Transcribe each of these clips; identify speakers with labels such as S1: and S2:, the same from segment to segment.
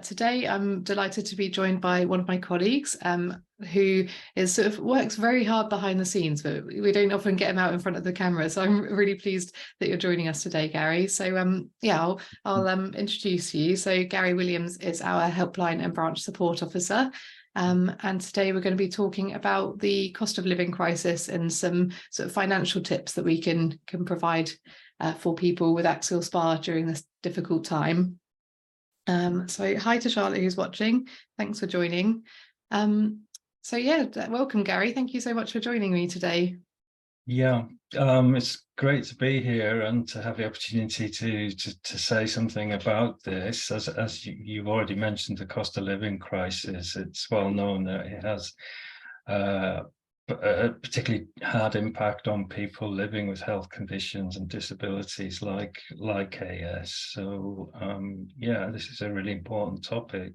S1: Today, I'm delighted to be joined by one of my colleagues who is works very hard behind the scenes, but we don't often get him out in front of the camera. So I'm really pleased that you're joining us today, Garry. So yeah, I'll introduce you. So Garry Williams is our Helpline and Branch Support Officer. And today we're going to be talking about the cost of living crisis and some financial tips that we can provide for people with axial SpA during this difficult time. So hi to Charlotte who's watching. Thanks for joining. So yeah, welcome Garry. Thank you so much for joining me today.
S2: Yeah, it's great to be here and to have the opportunity to say something about this. As you've already mentioned, the cost of living crisis, it's well known that it has a particularly hard impact on people living with health conditions and disabilities like AS. So yeah, this is a really important topic.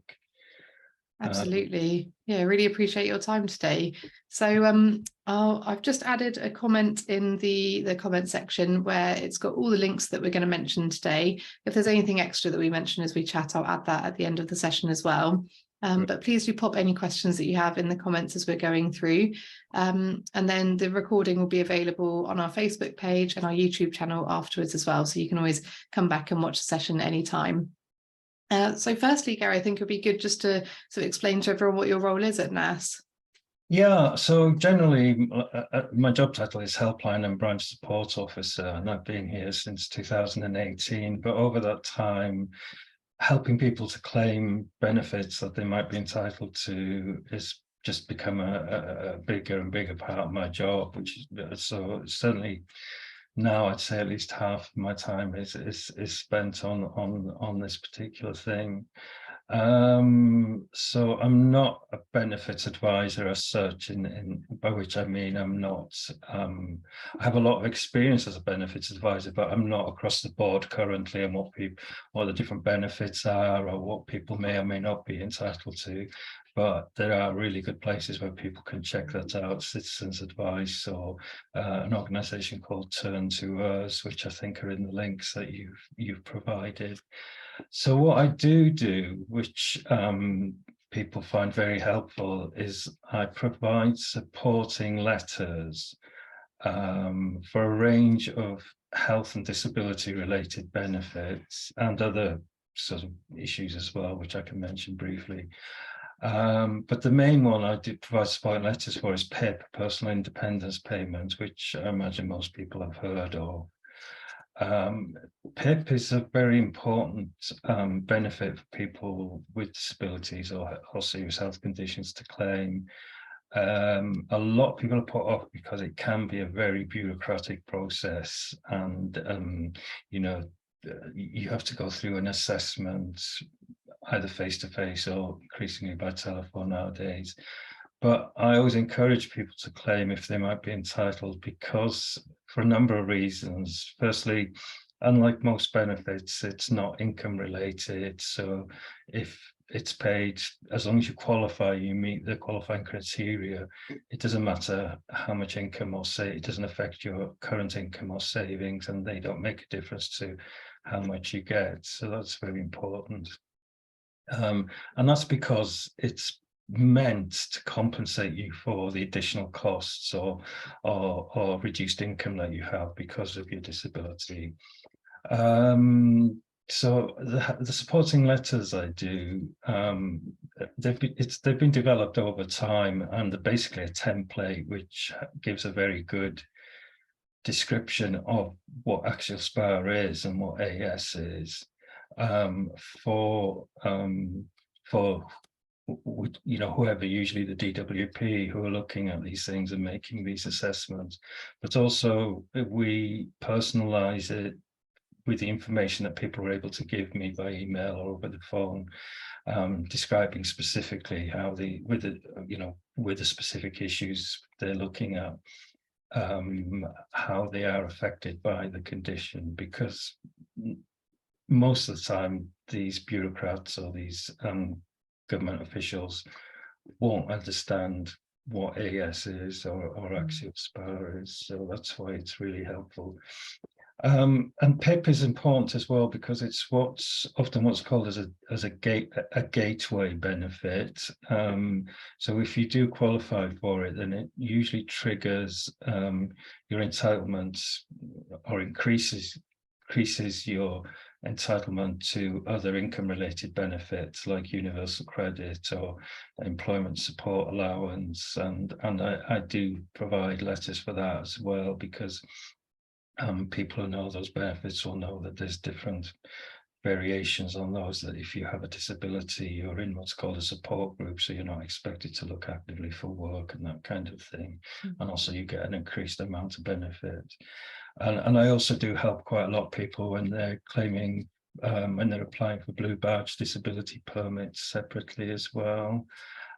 S1: Absolutely. Yeah, really appreciate your time today. So I've just added a comment in the comment section where it's got all the links that we're going to mention today. If there's anything extra that we mention as we chat, I'll add that at the end of the session as well. But please do pop any questions that you have in the comments as we're going through. And then the recording will be available on our Facebook page and our YouTube channel afterwards as well. So you can always come back and watch the session anytime. So firstly, Garry, I think it would be good just to explain to everyone what your role is at NASS.
S2: Yeah, so generally my job title is Helpline and Branch Support Officer, and I've been here since 2018, but over that time helping people to claim benefits that they might be entitled to is just become a bigger and bigger part of my job, which is so certainly now I'd say at least half of my time is spent on this particular thing. So I'm not a benefits advisor as such, by which I mean I'm not I have a lot of experience as a benefits advisor, but I'm not across the board currently on what the different benefits are or what people may or may not be entitled to. But there are really good places where people can check that out. Citizens Advice or an organisation called Turn to Us, which I think are in the links that you've provided. So what I do, which people find very helpful, is I provide supporting letters for a range of health and disability related benefits and other sort of issues as well, which I can mention briefly. But the main one I do provide support letters for is PIP, Personal Independence Payment, which I imagine most people have heard of. PIP is a very important benefit for people with disabilities or serious health conditions to claim. A lot of people are put off because it can be a very bureaucratic process, and you know, you have to go through an assessment either face-to-face or increasingly by telephone nowadays. But I always encourage people to claim if they might be entitled, because for a number of reasons. Firstly, unlike most benefits, it's not income related. So if it's paid, as long as you qualify, you meet the qualifying criteria, it doesn't matter how much income or say, it doesn't affect your current income or savings, and they don't make a difference to how much you get. So that's very important. And that's because it's meant to compensate you for the additional costs or reduced income that you have because of your disability. So the supporting letters I do, they've been developed over time, and they're basically a template which gives a very good description of what axial SpA is and what AS is. For you know, whoever, usually the DWP, who are looking at these things and making these assessments, but also we personalize it with the information that people are able to give me by email or over the phone, describing specifically how with the specific issues they're looking at, how they are affected by the condition, because most of the time these bureaucrats or these government officials won't understand what AS is or axial SpA is, so that's why it's really helpful. And PIP is important as well because it's often what's called as a gateway benefit. So if you do qualify for it, then it usually triggers your entitlements or increases your entitlement to other income-related benefits like universal credit or employment support allowance, and I do provide letters for that as well, because people who know those benefits will know that there's different variations on those, that if you have a disability, you're in what's called a support group, so you're not expected to look actively for work and that kind of thing. And also you get an increased amount of benefit. And I also do help quite a lot of people when they're claiming, when they're applying for blue badge disability permits separately as well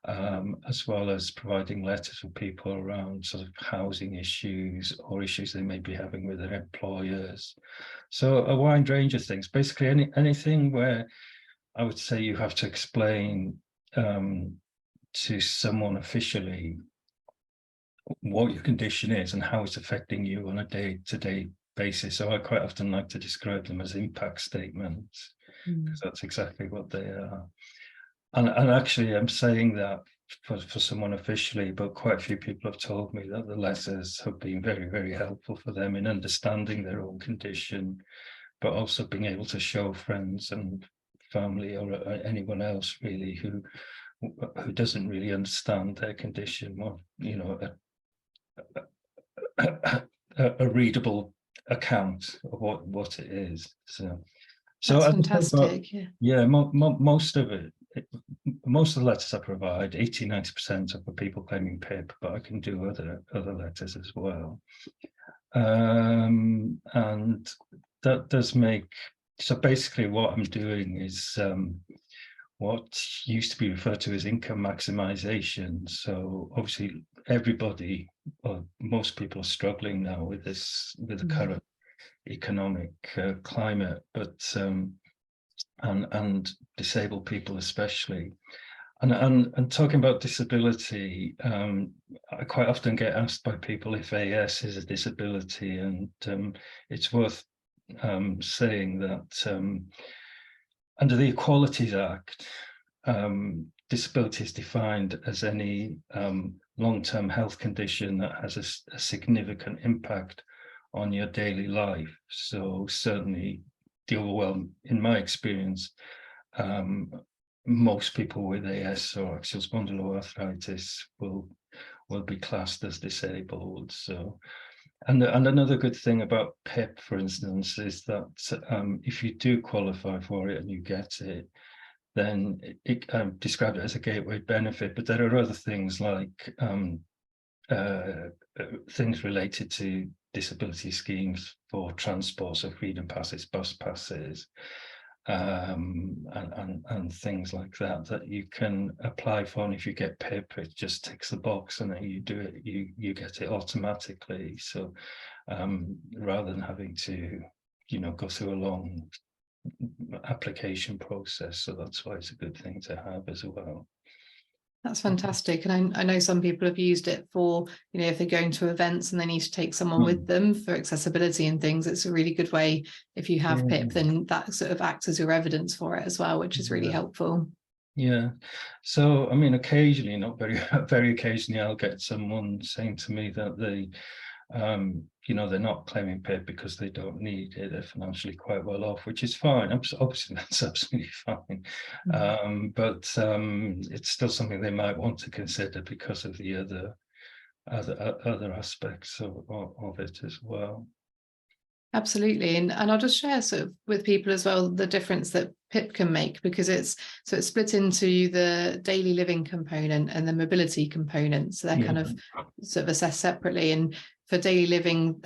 S2: as providing letters for people around sort of housing issues or issues they may be having with their employers. So a wide range of things, basically anything where I would say you have to explain to someone officially what your condition is and how it's affecting you on a day-to-day basis. So I quite often like to describe them as impact statements, because that's exactly what they are. And actually, I'm saying that for someone officially, but quite a few people have told me that the letters have been very, very helpful for them in understanding their own condition, but also being able to show friends and family or anyone else really who doesn't really understand their condition, or a readable account of what it is. So
S1: That's fantastic.
S2: Most of it. Most of the letters I provide, 80–90% are for people claiming PIP, but I can do other letters as well. And that does make, so basically what I'm doing is what used to be referred to as income maximization. So obviously everybody, or most people, are struggling now with this, with the current economic climate, but and disabled people especially. And talking about disability, I quite often get asked by people if AS is a disability, and it's worth saying that under the Equalities Act, disability is defined as any long-term health condition that has a significant impact on your daily life. So certainly, in my experience, most people with AS or axial spondyloarthritis will be classed as disabled. So, and another good thing about PIP, for instance, is that if you do qualify for it and you get it, then it described it as a gateway benefit. But there are other things like things related to disability schemes for transport, so freedom passes, bus passes, and things like that you can apply for. And if you get PIP, it just ticks the box and then you do it, you get it automatically. So rather than having to go through a long application process, so that's why it's a good thing to have as well.
S1: That's fantastic. And I know some people have used it for, if they're going to events and they need to take someone with them for accessibility and things. It's a really good way. If you have PIP, then that sort of acts as your evidence for it as well, which is really helpful.
S2: Yeah. So, I mean, occasionally, not very occasionally, I'll get someone saying to me that they, they're not claiming PIP because they don't need it. They're financially quite well off, which is fine. Obviously, that's absolutely fine. But it's still something they might want to consider because of the other aspects of it as well.
S1: Absolutely. And I'll just share sort of with people as well the difference that PIP can make, because it's split into the daily living component and the mobility component. So they're kind of sort of assessed separately. And for daily living,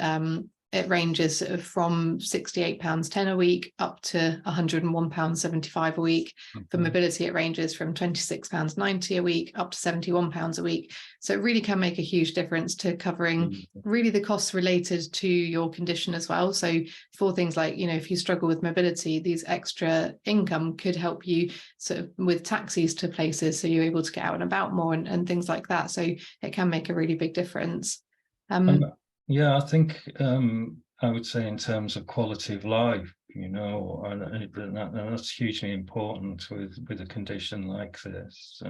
S1: it ranges sort of from £68.10 a week up to £101.75 a week. For mobility, it ranges from £26.90 a week up to £71 a week. So it really can make a huge difference to covering really the costs related to your condition as well. So for things like, if you struggle with mobility, these extra income could help you sort of with taxis to places, so you're able to get out and about more and things like that. So it can make a really big difference.
S2: Yeah, I think I would say in terms of quality of life, and that's hugely important with a condition like this.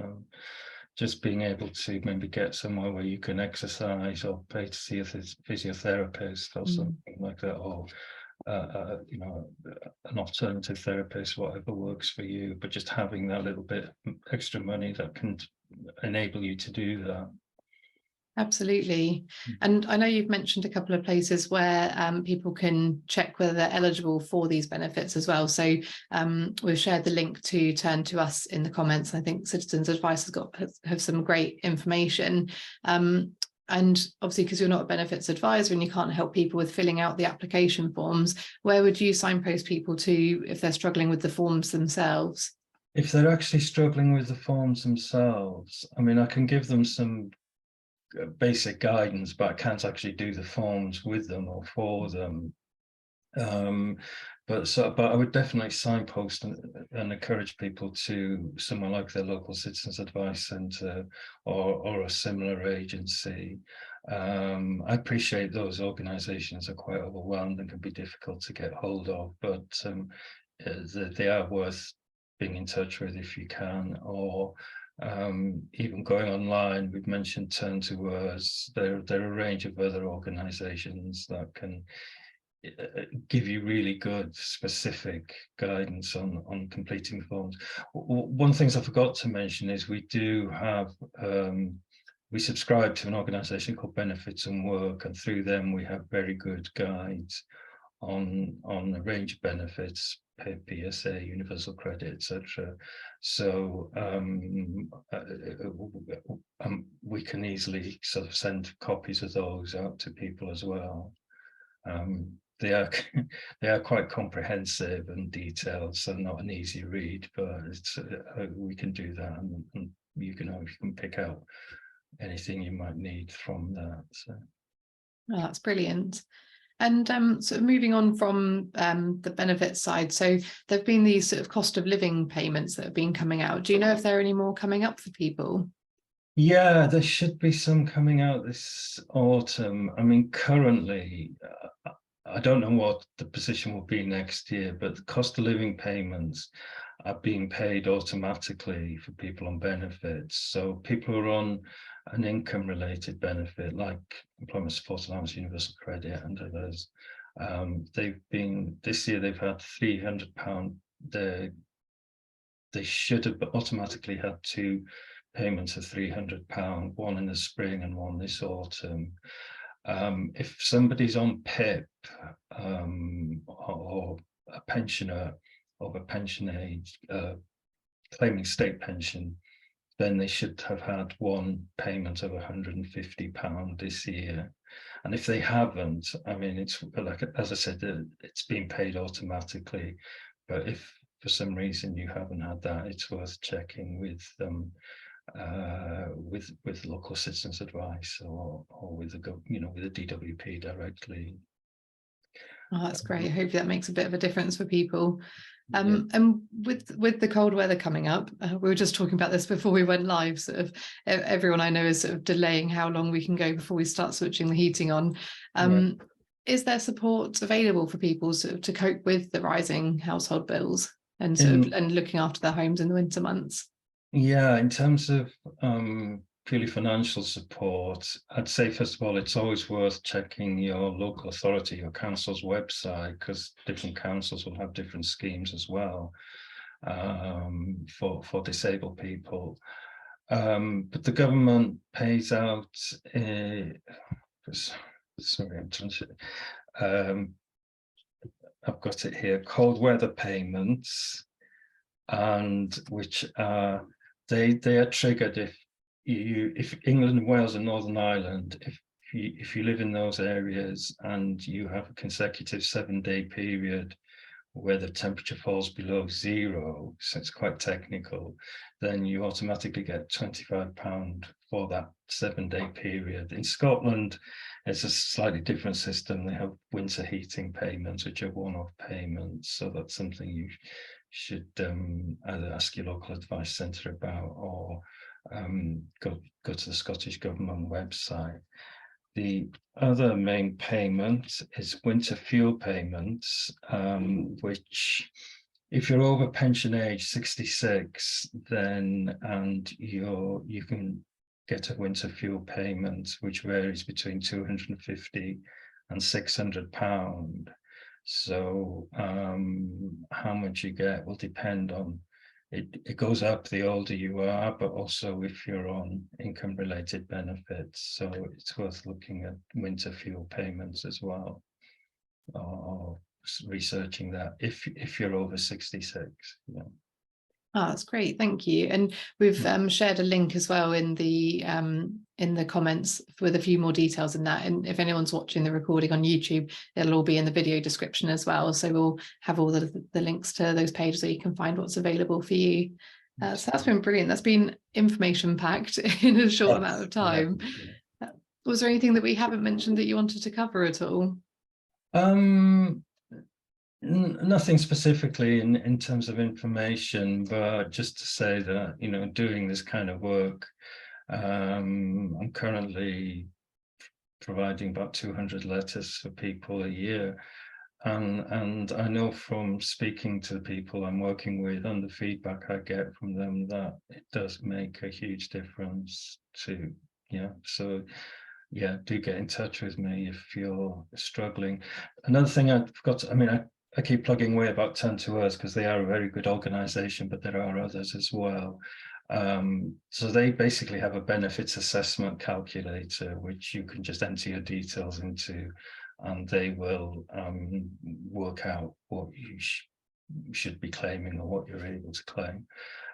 S2: Just being able to maybe get somewhere where you can exercise or pay to see a physiotherapist or something like that, or an alternative therapist, whatever works for you, but just having that little bit extra money that can enable you to do that.
S1: Absolutely. And I know you've mentioned a couple of places where people can check whether they're eligible for these benefits as well. So we've shared the link to Turn to Us in the comments. I think Citizens Advice have some great information. And obviously, because you're not a benefits advisor and you can't help people with filling out the application forms, where would you signpost people to if they're struggling with the forms themselves?
S2: If they're actually struggling with the forms themselves, I mean, I can give them some basic guidance, but I can't actually do the forms with them or for them. But I would definitely signpost and encourage people to somewhere like their local Citizens Advice Centre or a similar agency. I appreciate those organisations are quite overwhelmed and can be difficult to get hold of, but they are worth being in touch with if you can, or even going online. We've mentioned Turn to Us. There are a range of other organisations that can give you really good specific guidance on completing forms. One of the things I forgot to mention is we do have we subscribe to an organisation called Benefits and Work, and through them we have very good guides on a range of benefits, PSA, universal credit, etc. So we can easily sort of send copies of those out to people as well. They are quite comprehensive and detailed, so not an easy read, but we can do that, and you can pick out anything you might need from that. So.
S1: Oh, that's brilliant. And sort of moving on from the benefits side, so there have been these sort of cost of living payments that have been coming out. Do you know if there are any more coming up for people?
S2: Yeah, there should be some coming out this autumn. I mean, currently, I don't know what the position will be next year, but the cost of living payments are being paid automatically for people on benefits. So people who are on an income-related benefit, like employment support allowance, universal credit, and others, this year they've had £300. They should have automatically had two payments of £300, one in the spring and one this autumn. If somebody's on PIP or a pensioner of a pension age, claiming state pension, then they should have had one payment of £150 this year. And if they haven't, I mean, it's like, as I said, it's being paid automatically. But if for some reason you haven't had that, it's worth checking with local Citizens Advice or with the with the DWP directly.
S1: Oh, that's great. Hopefully that makes a bit of a difference for people.
S2: Yeah.
S1: And with the cold weather coming up, we were just talking about this before we went live, sort of everyone I know is sort of delaying how long we can go before we start switching the heating on. Is there support available for people sort of to cope with the rising household bills and and looking after their homes in the winter months?
S2: Yeah, in terms of purely financial support, I'd say, first of all, it's always worth checking your local authority, your council's website, because different councils will have different schemes as well for disabled people. But the government pays out, sorry, I'm trying to, I've got it here, cold weather payments, and which are, they are triggered if England and Wales and Northern Ireland, if you live in those areas and you have a consecutive 7-day period where the temperature falls below 0, so it's quite technical, then you automatically get £25 for that 7-day period. In Scotland, it's a slightly different system. They have winter heating payments, which are one-off payments. So that's something you should either ask your local advice centre about or go to the Scottish Government website. The other main payment is winter fuel payments, which if you're over pension age 66, then you can get a winter fuel payment, which varies between 250 and £600. So how much you get will depend on it goes up the older you are, but also if you're on income related benefits. So it's worth looking at winter fuel payments as well, or researching that if you're over 66. Yeah.
S1: Oh, that's great, thank you. And we've shared a link as well in the comments with a few more details in that. And if anyone's watching the recording on YouTube, it'll all be in the video description as well. So we'll have all the links to those pages so you can find what's available for you. So that's been brilliant. That's been information packed in a short amount of time. Yeah. Was there anything that we haven't mentioned that you wanted to cover at all?
S2: Nothing specifically in terms of information, but just to say that, you know, doing this kind of work, I'm currently providing about 200 letters for people a year. And I know from speaking to the people I'm working with and the feedback I get from them that it does make a huge difference to, yeah. So yeah, do get in touch with me if you're struggling. Another thing I forgot to, I keep plugging away about Turn to Us because they are a very good organization, but there are others as well. So they basically have a benefits assessment calculator, which you can just enter your details into, and they will work out what you should be claiming or what you're able to claim.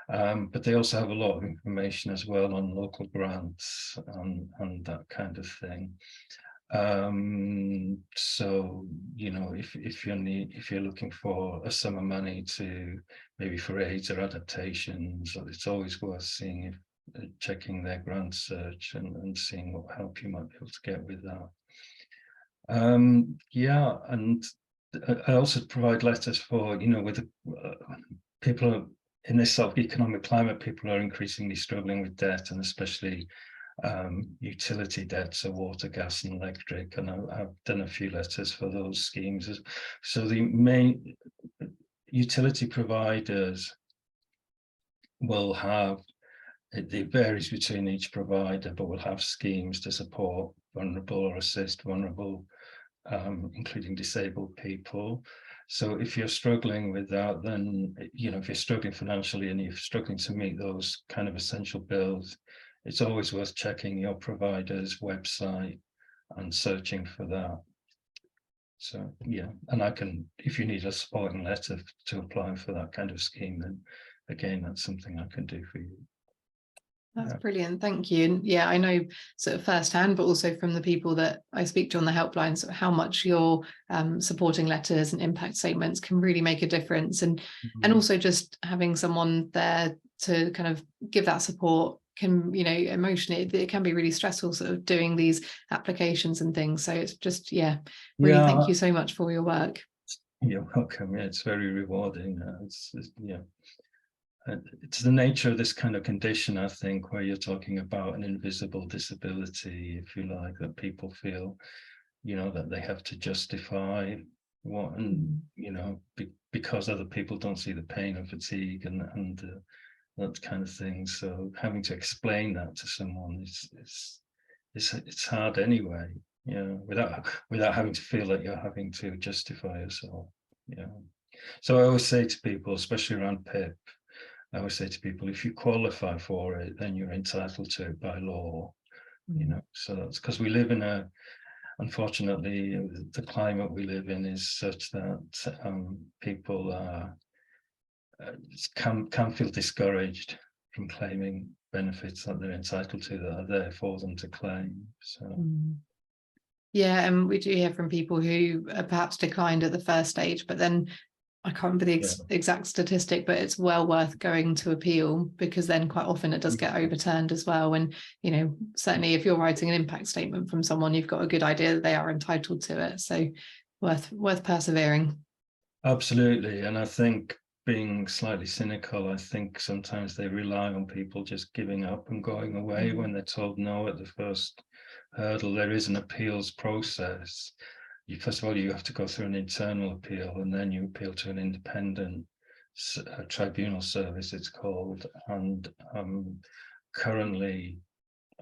S2: But they also have a lot of information as well on local grants and that kind of thing. So, you know, if you're looking for a sum of money to maybe for aids or adaptations, it's always worth seeing checking their grant search and seeing what help you might be able to get with that. Yeah, and I also provide letters for, you know, with people in this sort of economic climate, people are increasingly struggling with debt, and especially utility debt, so water, gas and electric, and I've done a few letters for those schemes. So the main utility providers will have, it varies between each provider, but will have schemes to support vulnerable or assist vulnerable, including disabled people. So if you're struggling with that, then, you know, if you're struggling financially and you're struggling to meet those kind of essential bills, it's always worth checking your provider's website and searching for that. So yeah, and I can, if you need a supporting letter to apply for that kind of scheme, then again, that's something I can do for you.
S1: That's brilliant, thank you. And yeah, I know sort of firsthand, but also from the people that I speak to on the helpline, sort of how much your supporting letters and impact statements can really make a difference. And also just having someone there to kind of give that support can, you know, emotionally, it can be really stressful sort of doing these applications and things. So it's just, yeah, really thank you so much for your work.
S2: You're welcome. Yeah, it's very rewarding. Yeah. It's the nature of this kind of condition, I think, where you're talking about an invisible disability, if you like, that people feel, you know, that they have to justify what, and, you know, because other people don't see the pain and fatigue and that kind of thing. So having to explain that to someone it's hard anyway, you know, without having to feel that you're having to justify yourself. Yeah. So I always say to people, especially around PIP, I always say to people, if you qualify for it, then you're entitled to it by law, you know. So that's because we live in unfortunately, the climate we live in is such that people can feel discouraged from claiming benefits that they're entitled to, that are there for them to claim. So.
S1: Yeah, and we do hear from people who are perhaps declined at the first stage, but then I can't remember the exact statistic, but it's well worth going to appeal, because then quite often it does get overturned as well. And, you know, certainly if you're writing an impact statement from someone, you've got a good idea that they are entitled to it. So worth persevering.
S2: Absolutely. And I think being slightly cynical, I think sometimes they rely on people just giving up and going away when they're told no at the first hurdle. There is an appeals process. First of all, you have to go through an internal appeal, and then you appeal to an independent tribunal service, it's called. And currently,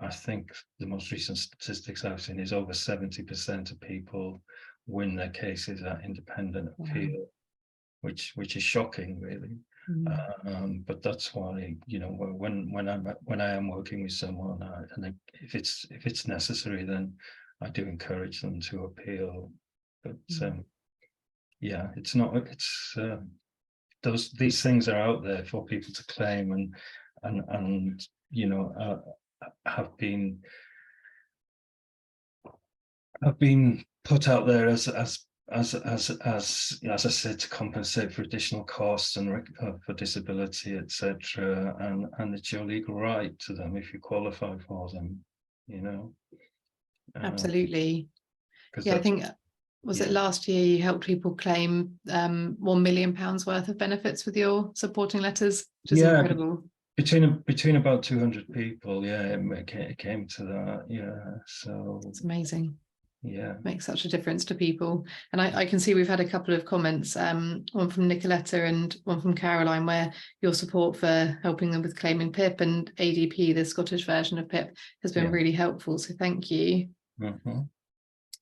S2: I think the most recent statistics I've seen is over 70% of people win their cases at independent appeal, which is shocking, really. But that's why, you know, when I am working with someone, and if it's necessary, then I do encourage them to appeal. But yeah, it's not. It's these things are out there for people to claim, and you know, have been put out there as I said, to compensate for additional costs and for disability, etc. And it's your legal right to them if you qualify for them, you know.
S1: Absolutely. Yeah, I think, was it last year you helped people claim £1 million worth of benefits with your supporting letters, which is incredible.
S2: Between about 200 people, it came to that, so
S1: it's amazing.
S2: Yeah,
S1: makes such a difference to people. And I can see we've had a couple of comments, one from Nicoletta and one from Caroline, where your support for helping them with claiming PIP and ADP, the Scottish version of PIP, has been really helpful, so thank you.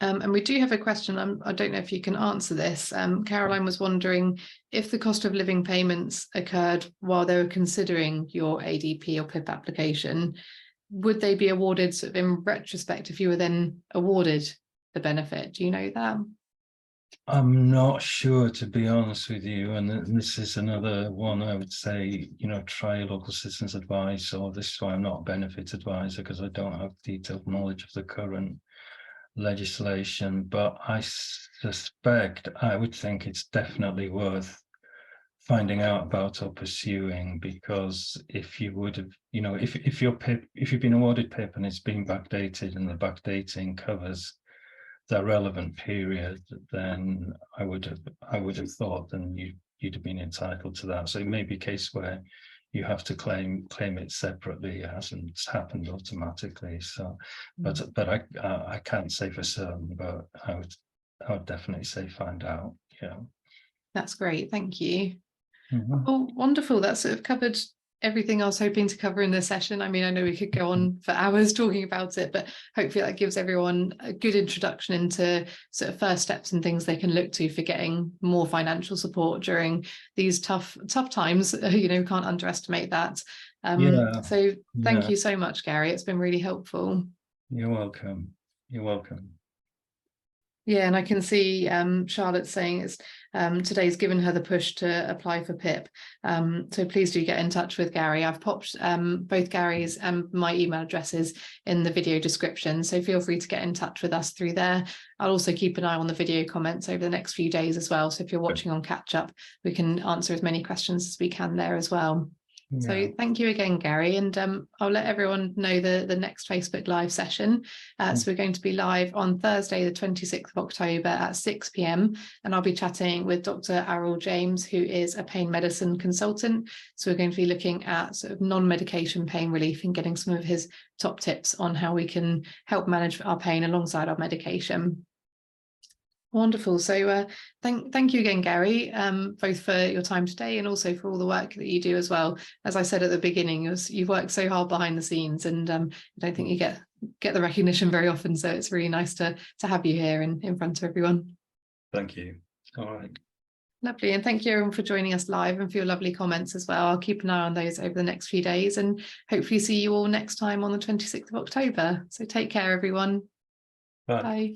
S1: And we do have a question. I don't know if you can answer this. Caroline was wondering if the cost of living payments occurred while they were considering your ADP or PIP application, would they be awarded sort of in retrospect if you were then awarded the benefit? Do you know that?
S2: I'm not sure, to be honest with you, and this is another one I would say, you know, try a local citizens advice, or this is why I'm not a benefit advisor, because I don't have detailed knowledge of the current legislation. But I suspect, I would think it's definitely worth finding out about or pursuing, because if you would have, you know, if your PIP, if you've been awarded PIP and it's been backdated and the backdating covers the relevant period, then I would have thought then you'd have been entitled to that. So it may be a case where you have to claim it separately. It hasn't happened automatically. So, but I can't say for certain, but I would definitely say find out. Yeah, that's
S1: great. Thank you. Oh, wonderful. That sort of covered everything I was hoping to cover in this session. I mean, I know we could go on for hours talking about it, but hopefully that gives everyone a good introduction into sort of first steps and things they can look to for getting more financial support during these tough times. You know, we can't underestimate that. So thank you so much, Garry. It's been really helpful.
S2: You're welcome. You're welcome.
S1: Yeah, and I can see Charlotte saying it's today's given her the push to apply for PIP. So please do get in touch with Garry. I've popped both Garry's and my email addresses in the video description, so feel free to get in touch with us through there. I'll also keep an eye on the video comments over the next few days as well, so if you're watching on catch up, we can answer as many questions as we can there as well. So thank you again, Garry, and I'll let everyone know the next Facebook Live session. So we're going to be live on Thursday, the 26th of October at 6 p.m. and I'll be chatting with Dr. Errol James, who is a pain medicine consultant. So we're going to be looking at sort of non-medication pain relief and getting some of his top tips on how we can help manage our pain alongside our medication. Wonderful. So thank you again, Garry, both for your time today and also for all the work that you do as well. As I said at the beginning, you've worked so hard behind the scenes, and I don't think you get the recognition very often. So it's really nice to have you here in front of everyone.
S2: Thank you. All right.
S1: Lovely. And thank you everyone for joining us live and for your lovely comments as well. I'll keep an eye on those over the next few days and hopefully see you all next time on the 26th of October. So take care, everyone.
S2: Bye.
S1: Bye.